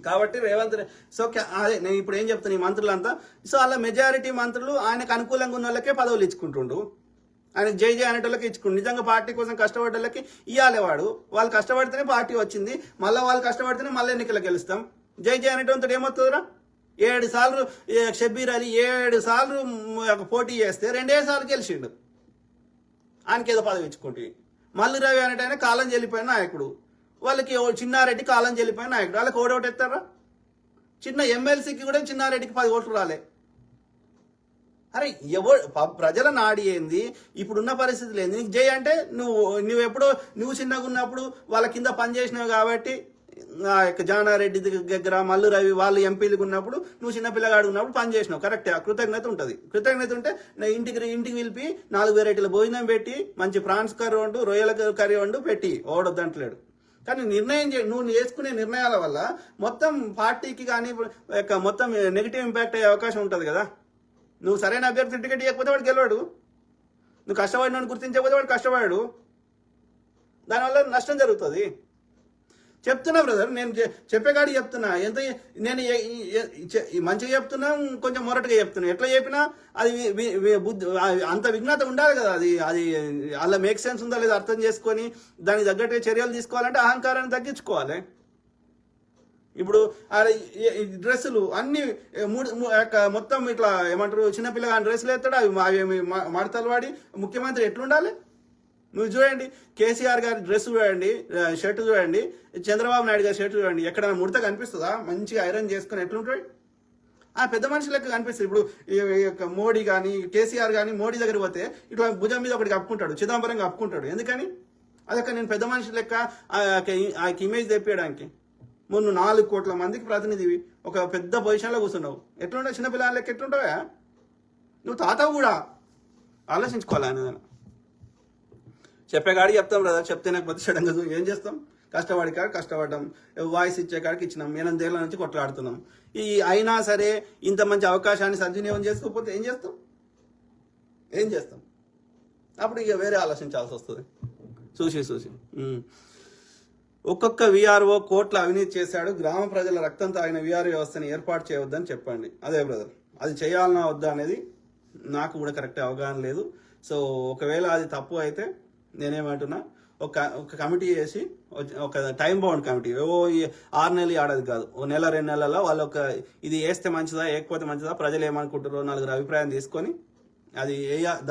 కాబట్టి రేవంత్ సో అదే నేను ఇప్పుడు ఏం చెప్తాను, ఈ మంత్రులంతా సో అలా మెజారిటీ మంత్రులు ఆయనకు అనుకూలంగా ఉన్న వాళ్ళకే పదవులు ఇచ్చుకుంటుండు, ఆయన జై జై అనేటోళ్ళకి ఇచ్చుకుంటు. నిజంగా పార్టీ కోసం కష్టపడ్డోళ్ళకి ఇవ్వాలి, వాళ్ళు కష్టపడితేనే పార్టీ వచ్చింది, మళ్ళీ వాళ్ళు కష్టపడితేనే మళ్ళీ ఎన్నికలకు గెలుస్తాం. జై జై అనేటోంతో ఏమవుతుందిరా, 7 సార్లు షబ్బీర్ అలీ 7 సార్లు పోటీ చేస్తే 2 సార్లు గెలిచిండు, ఆయనకి ఏదో పదవి ఇచ్చుకుంటే. మల్లు రవి అనేటైనా కాలం చెల్లిపోయిన నాయకుడు, వాళ్ళకి చిన్నారెడ్డి కాలం చెల్లిపోయిన నాయకుడు, వాళ్ళకి ఓటు ఎత్తారా? చిన్న ఎమ్మెల్సీకి కూడా చిన్నారెడ్డికి 10 ఓట్లు రాలే. అరే ప్రజల నాడి ఏంది, ఇప్పుడున్న పరిస్థితులు ఏంది? నీకు జై అంటే నువ్వు చిన్నగా ఉన్నప్పుడు వాళ్ళ కింద పనిచేసినావు కాబట్టి, జానారెడ్డి దగ్గర మల్లు రవి వాళ్ళు ఎంపీలకు ఉన్నప్పుడు నువ్వు చిన్నపిల్లగాడు ఉన్నప్పుడు పని చేసినావు, కరెక్టే, కృతజ్ఞత ఉంటుంది. కృతజ్ఞత ఉంటే ఇంటికి పిలిపి 4 వెరైటీల భోజనం పెట్టి మంచి ప్రాన్స్ కర్రీ వండు, రొయ్యల కర్రీ వండు పెట్టి ఓడొద్దంటలేడు. కానీ నువ్వు చేసుకునే నిర్ణయాల వల్ల మొత్తం పార్టీకి కానీ మొత్తం నెగిటివ్ ఇంపాక్ట్ అయ్యే అవకాశం ఉంటుంది కదా. నువ్వు సరైన అభ్యర్థి టికెట్ ఇవ్వకపోతే వాడు గెలవాడు, నువ్వు కష్టపడినని గుర్తించకపోతే వాడు కష్టపడాడు, దానివల్ల నష్టం జరుగుతుంది. చెప్తున్నా బ్రదర్, నేను చెప్పేకాడికి చెప్తున్నా, ఎంత నేను మంచిగా చెప్తున్నా, కొంచెం మొరటుగా చెప్తున్నా. ఎట్లా చెప్పినా అది అంత విజ్ఞత ఉండాలి కదా, అది అలా మేక్ సెన్స్ ఉందా లేదా అర్థం చేసుకొని దానికి తగ్గట్టుగా చర్యలు తీసుకోవాలంటే అహంకారాన్ని తగ్గించుకోవాలి. ఇప్పుడు డ్రెస్సులు అన్ని మొత్తం ఇట్లా ఏమంటారు, చిన్నపిల్లగా డ్రెస్సులు ఎత్తాడు, అవి మడతలు వాడి ముఖ్యమంత్రి ఎట్లుండాలి? నువ్వు చూడండి, కేసీఆర్ గారి డ్రెస్ చూడండి, షర్ట్ చూడండి, చంద్రబాబు నాయుడు గారి షర్ట్ చూడండి, ఎక్కడైనా ముడత కనిపిస్తుందా? మంచిగా ఐరన్ చేసుకుని ఎట్లుంటాడు, ఆ పెద్ద మనిషి లెక్క కనిపిస్తుంది. ఇప్పుడు మోడీ కానీ కేసీఆర్ కానీ మోడీ దగ్గర పోతే ఇట్లా భుజం మీద ఒకటి కప్పుకుంటాడు, చిదంబరం కప్పుకుంటాడు. ఎందుకని? అదొక నేను పెద్ద మనిషి లెక్క ఆ ఇమేజ్ తెప్పేయడానికి. మొన్న 4 కోట్ల మందికి ప్రతినిధివి, ఒక పెద్ద పొజిషన్లో కూర్చున్నావు, ఎట్లుంటావు? చిన్నపిల్లల లెక్క ఎట్లుంటావా? నువ్వు తాతవు కూడా ఆలోచించుకోవాలి. ఆయన చెప్పేకాడికి చెప్తాం కదా, చెప్తే నాకు ప్రతి సడన్గా ఏం చేస్తాం? కష్టపడి కాడ కష్టపడ్డాం, వాయిస్ ఇచ్చే కాడికి ఇచ్చినాం, 8 ఏళ్ళ నుంచి కొట్లాడుతున్నాం. అయినా సరే ఇంత మంచి అవకాశాన్ని సద్వినియోగం చేసుకోకపోతే ఏం చేస్తాం? అప్పుడు ఇక వేరే ఆలోచించాల్సి వస్తుంది. చూసి ఒక్కొక్క విఆర్ఓ కోట్ల అవినీతి చేశాడు, గ్రామ ప్రజల రక్తం తాగిన విఆర్ వ్యవస్థను ఏర్పాటు చేయవద్దని చెప్పండి. అదే బ్రదర్, అది చేయాలన్నా వద్దా అనేది నాకు కూడా కరెక్ట్ అవగాహన లేదు. సో ఒకవేళ అది తప్పు అయితే నేనేమంటున్నా, ఒక కమిటీ చేసి, ఒక టైం బౌండ్ కమిటీ, 6 నెలలు ఆడదు కాదు, 1 నెల 2 నెలల్లో వాళ్ళు ఇది వేస్తే మంచిదా వేయకపోతే మంచిదా, ప్రజలు ఏమనుకుంటారో 4 అభిప్రాయం తీసుకొని అది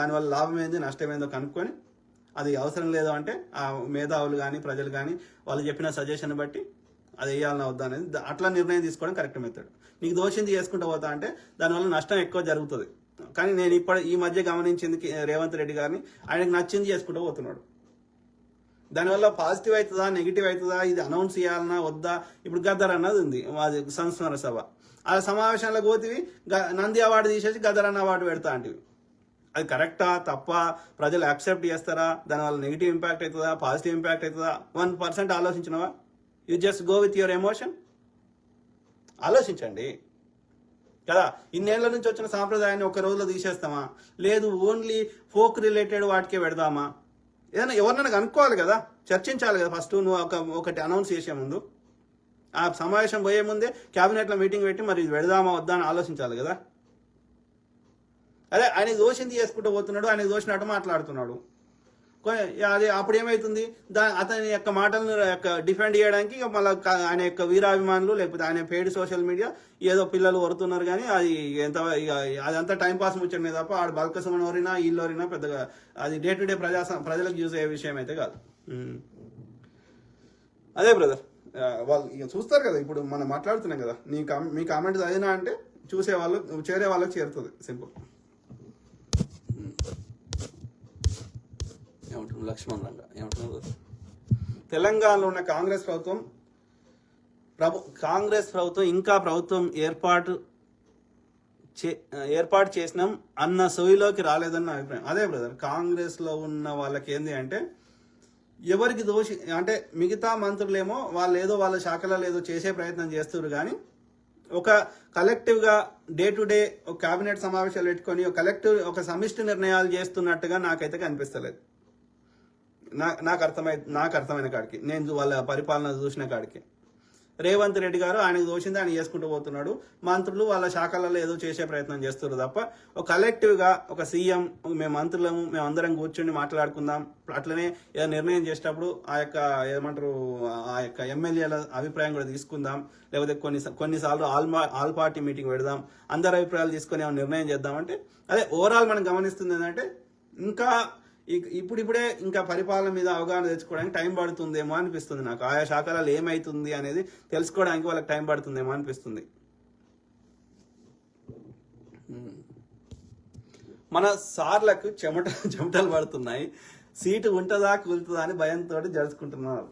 దానివల్ల లాభం ఏంది నష్టం ఏందో కనుక్కొని, అది అవసరం లేదు అంటే ఆ మేధావులు కానీ ప్రజలు కానీ వాళ్ళు చెప్పిన సజెషన్ బట్టి అది వేయాలన్నా వద్దా అనేది అట్లా నిర్ణయం తీసుకోవడం కరెక్ట్ మెథడ్. నీకు దోషింది చేసుకుంటూ పోతా అంటే దానివల్ల నష్టం ఎక్కువ జరుగుతుంది. కానీ నేను ఈ మధ్య గమనించింది రేవంత్ రెడ్డి గారిని, ఆయనకు నచ్చింది చేసుకుంటూ పోతున్నాడు. దానివల్ల పాజిటివ్ అవుతుందా నెగిటివ్ అవుతుందా, ఇది అనౌన్స్ చేయాలన్నా వద్దా? ఇప్పుడు గద్దర్ అన్నది ఉంది, అది సంస్మరణ సభ, ఆ సమావేశంలో పోతివి నంది అవార్డు తీసేసి గద్దర్ అన్న అవార్డు పెడతా అంటివి. అది కరెక్టా తప్ప, ప్రజలు యాక్సెప్ట్ చేస్తారా, దానివల్ల నెగిటివ్ ఇంపాక్ట్ అవుతుందా పాజిటివ్ ఇంపాక్ట్ అవుతుందా? 1% ఆలోచించినవా? You just go with your emotion. ఆలోచించండి కదా. ఇన్నేళ్ల నుంచి వచ్చిన సాంప్రదాయాన్ని ఒక రోజులో తీసేస్తామా? లేదు ఓన్లీ ఫోక్ రిలేటెడ్ వాటికే పెడదామా? ఏదైనా ఎవరినైనా కనుక్కోవాలి కదా, చర్చించాలి కదా. ఫస్ట్ నువ్వు ఒకటి అనౌన్స్ చేసే ముందు, ఆ సమావేశం పోయే ముందే క్యాబినెట్లో మీటింగ్ పెట్టి మరి ఇది పెడదామా వద్దా అని ఆలోచించాలి కదా. అదే ఆయనకు దోషింది చేసుకుంటూ పోతున్నాడు, ఆయనకు దోషినట్టు మాట్లాడుతున్నాడు. అది అప్పుడు ఏమవుతుంది, అతని యొక్క మాటలను డిఫెండ్ చేయడానికి మళ్ళీ ఆయన యొక్క వీరాభిమానులు లేకపోతే ఆయన పెయిడ్ సోషల్ మీడియా ఏదో పిల్లలు వరుతున్నారు. కానీ అది అదంతా టైంపాస్ ముచ్చటనే తప్ప ఆడు బల్కసమని వరినా వీళ్ళు వరినా పెద్దగా అది డే టు డే ప్రజలకు యూజ్ అయ్యే విషయం అయితే కాదు. అదే బ్రదర్, వాళ్ళు ఇక చూస్తారు కదా. ఇప్పుడు మనం మాట్లాడుతున్నాం కదా, మీ కామెంట్ చదివినా అంటే చూసే వాళ్ళు చేరే వాళ్ళకి చేరుతుంది. సింపుల్. ఏమంటున్నారు లక్ష్మణ్ రంగ ఏమంటున్నారు? తెలంగాణలో ఉన్న కాంగ్రెస్ ప్రభుత్వం ఇంకా ప్రభుత్వం ఏర్పాటు చేసినాం అన్న సోయిలోకి రాలేదన్న అభిప్రాయం. అదే బ్రదర్, కాంగ్రెస్ లో ఉన్న వాళ్ళకి ఏంది అంటే ఎవరికి దోషి అంటే మిగతా మంత్రులేమో వాళ్ళు ఏదో వాళ్ళ శాఖలలో ఏదో చేసే ప్రయత్నం చేస్తున్నారు. కానీ ఒక కలెక్టివ్గా డే టు డే ఒక కేబినెట్ సమావేశాలు పెట్టుకొని ఒక సమిష్టి నిర్ణయాలు చేస్తున్నట్టుగా నాకైతే కనిపిస్తలేదు. నాకు అర్థమైన కాడికి, నేను వాళ్ళ పరిపాలన చూసిన కాడికి రేవంత్ రెడ్డి గారు ఆయనకు దోషింది ఆయన చేసుకుంటూ పోతున్నాడు. మంత్రులు వాళ్ళ శాఖలలో ఏదో చేసే ప్రయత్నం చేస్తున్నారు తప్ప ఒక కలెక్టివ్గా ఒక సీఎం మేము మంత్రులము మేము అందరం కూర్చొని మాట్లాడుకుందాం, అట్లనే ఏదో నిర్ణయం చేసేటప్పుడు ఆ యొక్క ఏమంటారు ఆ యొక్క ఎమ్మెల్యేల అభిప్రాయం కూడా తీసుకుందాం, లేకపోతే కొన్నిసార్లు ఆల్ పార్టీ మీటింగ్ పెడదాం, అందరి అభిప్రాయాలు తీసుకొని ఏమైనా నిర్ణయం చేద్దామంటే అదే ఓవరాల్ మనం గమనిస్తుంది ఏంటంటే ఇంకా ఇప్పుడిప్పుడే ఇంకా పరిపాలన మీద అవగాహన తెచ్చుకోవడానికి టైం పడుతుందేమో అనిపిస్తుంది నాకు. ఆయా శాఖలలో ఏమైతుంది అనేది తెలుసుకోవడానికి వాళ్ళకి టైం పడుతుందేమో అనిపిస్తుంది. మన సార్లకు చెమటలు పడుతున్నాయి, సీటు ఉంటుందా కూలుతుందా అని భయంతో జరుచుకుంటున్నారు.